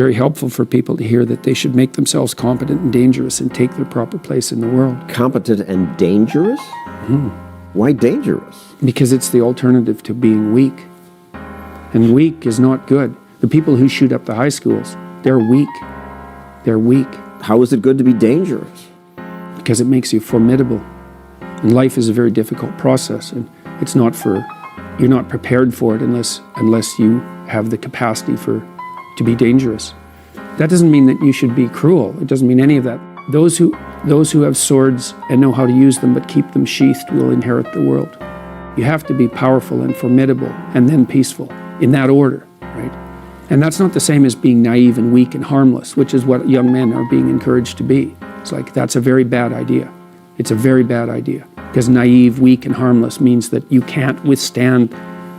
Very helpful for people to hear that they should make themselves competent and dangerous and take their proper place in the world. Competent and dangerous? Why dangerous? Because it's the alternative to being weak. And weak is not good. The people who shoot up the high schools, they're weak. They're weak. How is it good to be dangerous? Because it makes you formidable. And life is a very difficult process, and it's not for, you're not prepared for it unless you have the capacity to be dangerous. That doesn't mean that you should be cruel. It doesn't mean any of that. Those who have swords and know how to use them but keep them sheathed will inherit the world. You have to be powerful and formidable and then peaceful, in that order, right? And that's not the same as being naive and weak and harmless, which is what young men are being encouraged to be. It's like, that's a very bad idea. It's a very bad idea. Because naive, weak, and harmless means that you can't withstand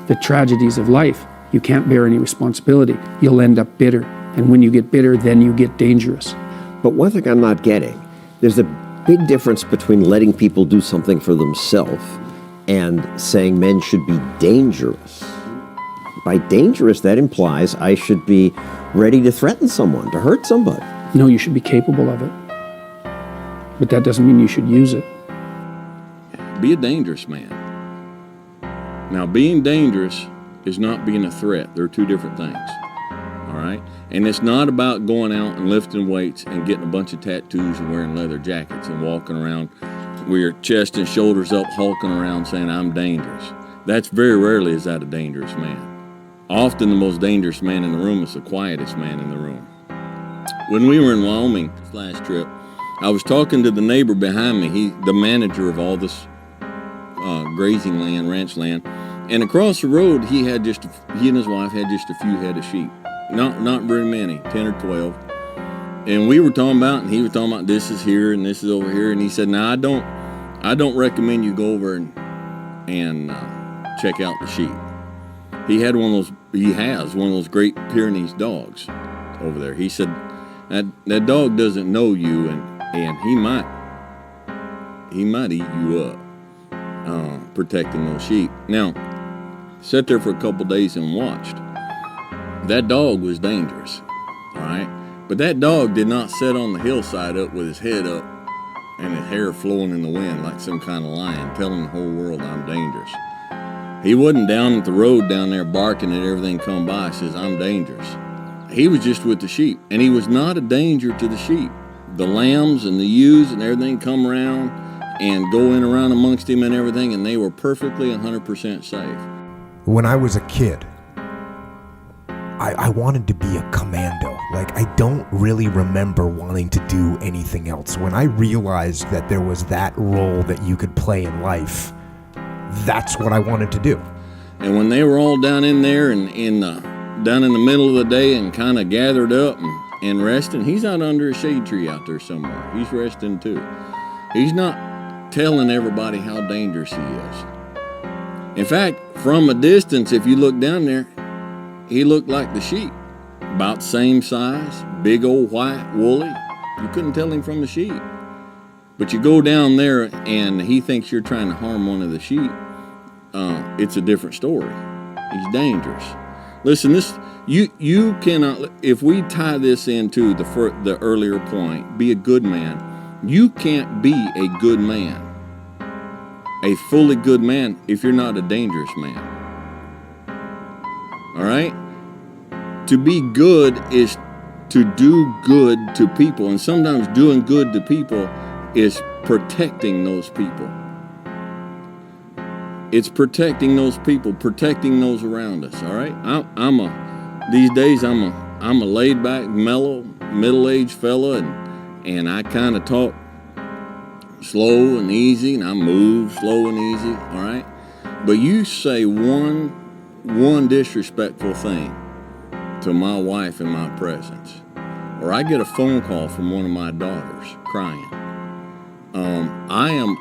the tragedies of life. You can't bear any responsibility. You'll end up bitter. And when you get bitter, then you get dangerous. But one thing I'm not getting, there's a big difference between letting people do something for themselves and saying men should be dangerous. By dangerous, that implies I should be ready to threaten someone, to hurt somebody. No, you should be capable of it. But that doesn't mean you should use it. Be a dangerous man. Now, being dangerous is not being a threat. They're two different things, all right? And it's not about going out and lifting weights and getting a bunch of tattoos and wearing leather jackets and walking around with your chest and shoulders up, hulking around saying, I'm dangerous. That's very rarely is that a dangerous man. Often the most dangerous man in the room is the quietest man in the room. When we were in Wyoming this last trip, I was talking to the neighbor behind me. He's the manager of all this grazing land, ranch land. And across the road, he and his wife had just a few head of sheep. Not very many, 10 or 12. And we were talking about, and he was talking about this is here and this is over here. And he said, "Now I don't recommend you go over and check out the sheep." He has one of those Great Pyrenees dogs over there. He said that dog doesn't know you, and he might eat you up, protecting those sheep. Now, sat there for a couple days and watched. That dog was dangerous, all right? But that dog did not sit on the hillside up with his head up and his hair flowing in the wind like some kind of lion, telling the whole world I'm dangerous. He wasn't down at the road down there barking at everything come by, says I'm dangerous. He was just with the sheep, and he was not a danger to the sheep. The lambs and the ewes and everything come around and go in around amongst him and everything, and they were perfectly 100% safe. When I was a kid, I wanted to be a commando. Like, I don't really remember wanting to do anything else. When I realized that there was that role that you could play in life, that's what I wanted to do. And when they were all down in there and down in the middle of the day and kind of gathered up and resting, he's out under a shade tree out there somewhere. He's resting too. He's not telling everybody how dangerous he is. In fact, from a distance, if you look down there, he looked like the sheep, about the same size, big old white, woolly. You couldn't tell him from the sheep. But you go down there and he thinks you're trying to harm one of the sheep, it's a different story. He's dangerous. Listen, you cannot, if we tie this into the earlier point, be a good man, you can't be a good man, a fully good man, if you're not a dangerous man. All right? To be good is to do good to people, and sometimes doing good to people is protecting those people. It's protecting those people, protecting those around us, all right? These days I'm a laid back, mellow, middle-aged fella, and I kind of talk slow and easy, and I move slow and easy, all right? But you say one disrespectful thing to my wife in my presence, or I get a phone call from one of my daughters crying, I am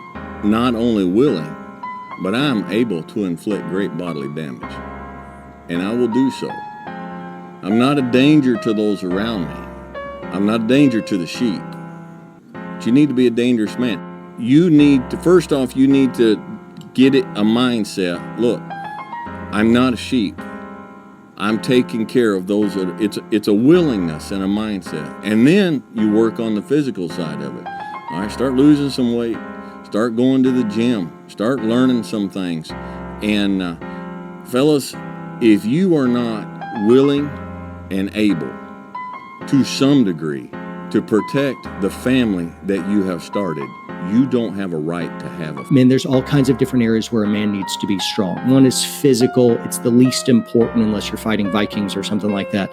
not only willing, but I am able to inflict great bodily damage, and I will do so. I'm not a danger to those around me. I'm not a danger to the sheep. But you need to be a dangerous man. First off, you need to get a mindset. Look, I'm not a sheep. I'm taking care of those that it's a willingness and a mindset. And then you work on the physical side of it. All right, start losing some weight, start going to the gym, start learning some things. And fellas, if you are not willing and able to some degree to protect the family that you have started, you don't have a right to have a Man, there's all kinds of different areas where a man needs to be strong. One is physical. It's the least important unless you're fighting Vikings or something like that.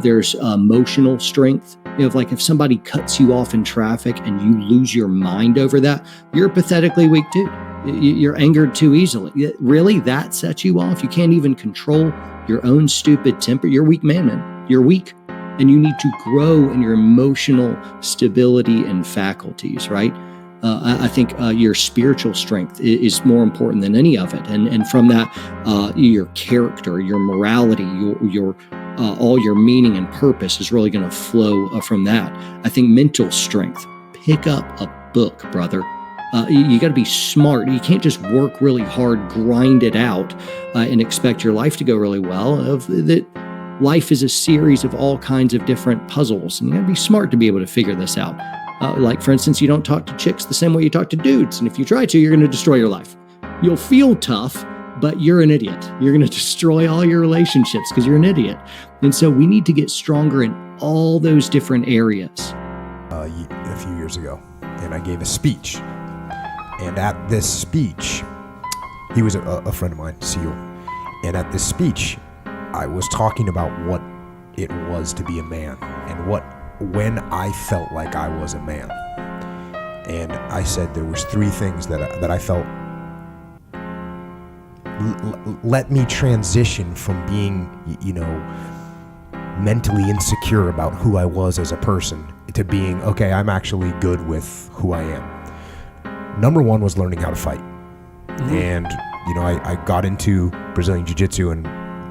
There's emotional strength. Like if somebody cuts you off in traffic and you lose your mind over that, you're a pathetically weak dude. You're angered too easily. Really, that sets you off? You can't even control your own stupid temper. You're a weak man. You're weak. And you need to grow in your emotional stability and faculties, right? I think your spiritual strength is more important than any of it. And from that, your character, your morality, your all your meaning and purpose is really going to flow from that. I think mental strength, pick up a book, brother. You got to be smart. You can't just work really hard, grind it out, and expect your life to go really well. That life is a series of all kinds of different puzzles, and you got to be smart to be able to figure this out. Like, for instance, you don't talk to chicks the same way you talk to dudes. And if you try to, you're going to destroy your life. You'll feel tough, but you're an idiot. You're going to destroy all your relationships because you're an idiot. And so we need to get stronger in all those different areas. A few years ago, and I gave a speech. And at this speech, he was a friend of mine, SEAL. And at this speech, I was talking about what it was to be a man and when I felt like I was a man. And I said there was three things that I felt let me transition from being, mentally insecure about who I was as a person to being, okay, I'm actually good with who I am. Number one was learning how to fight. Mm-hmm. And, I got into Brazilian Jiu-Jitsu and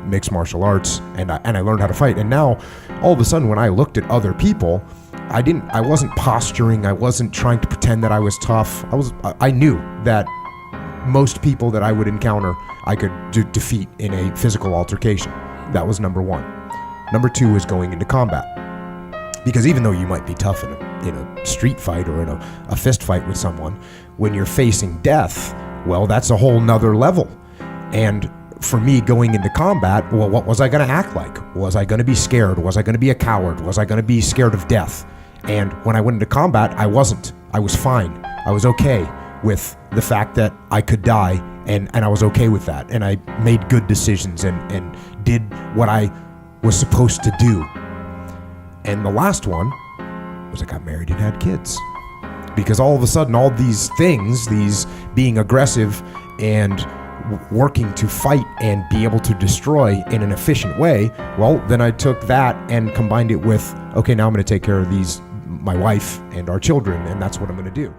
mixed martial arts, and I learned how to fight. And now, all of a sudden, when I looked at other people, I wasn't posturing. I wasn't trying to pretend that I was tough. I knew that most people that I would encounter, I could defeat in a physical altercation. That was number one. Number two is going into combat, because even though you might be tough in a street fight or in a fist fight with someone, when you're facing death, well, that's a whole nother level. And for me, going into combat, well, what was I going to act like? Was I going to be scared? Was I going to be a coward? Was I going to be scared of death? And when I went into combat, I wasn't. I was fine. I was okay with the fact that I could die, and I was okay with that. And I made good decisions and did what I was supposed to do. And the last one was I got married and had kids. Because all of a sudden, all these things, these being aggressive and working to fight and be able to destroy in an efficient way, well, then I took that and combined it with, okay, now I'm going to take care of my wife and our children, and that's what I'm going to do.